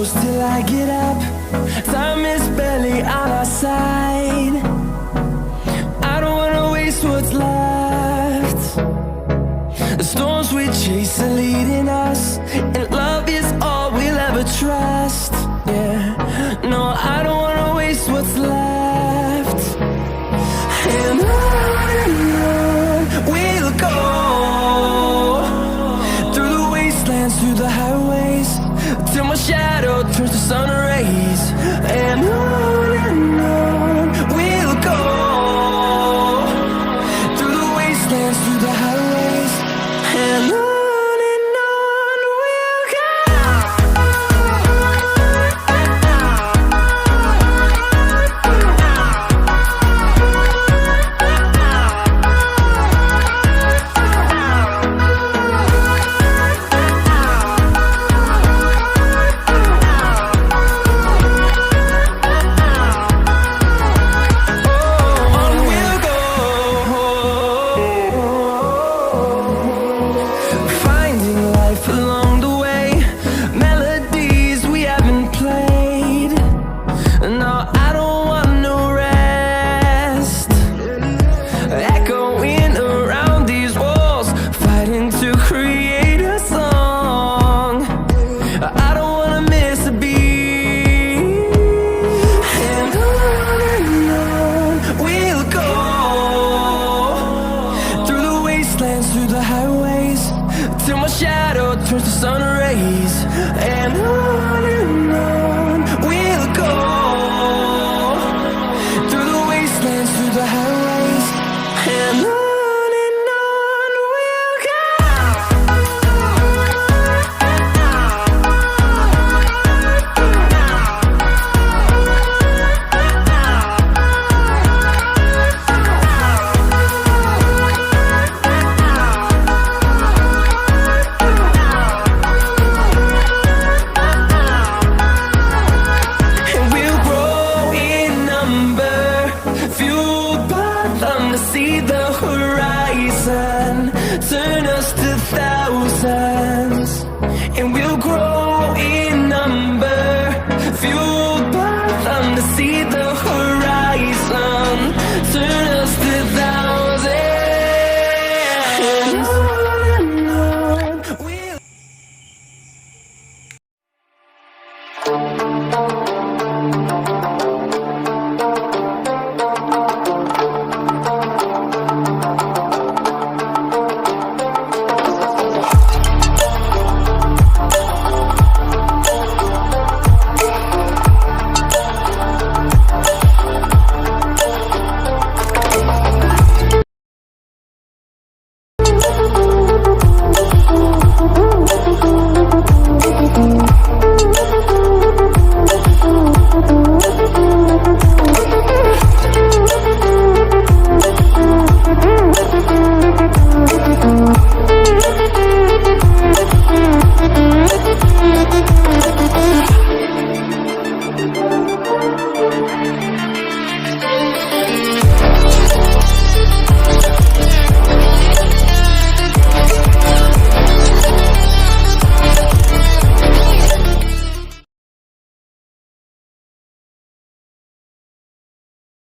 close till I get up. Time is barely on our side. I don't wanna waste what's left. The storms we chase are leading us, and love is all we'll ever trust. Yeah, no, I don't wanna waste what's left. And on we'll go, through the wastelands, through the highways, till my shadow turns to sun rays. And on we'll go, through the wastelands, through the highways, and on. Through the highways, till my shadow turns to sun rays. And on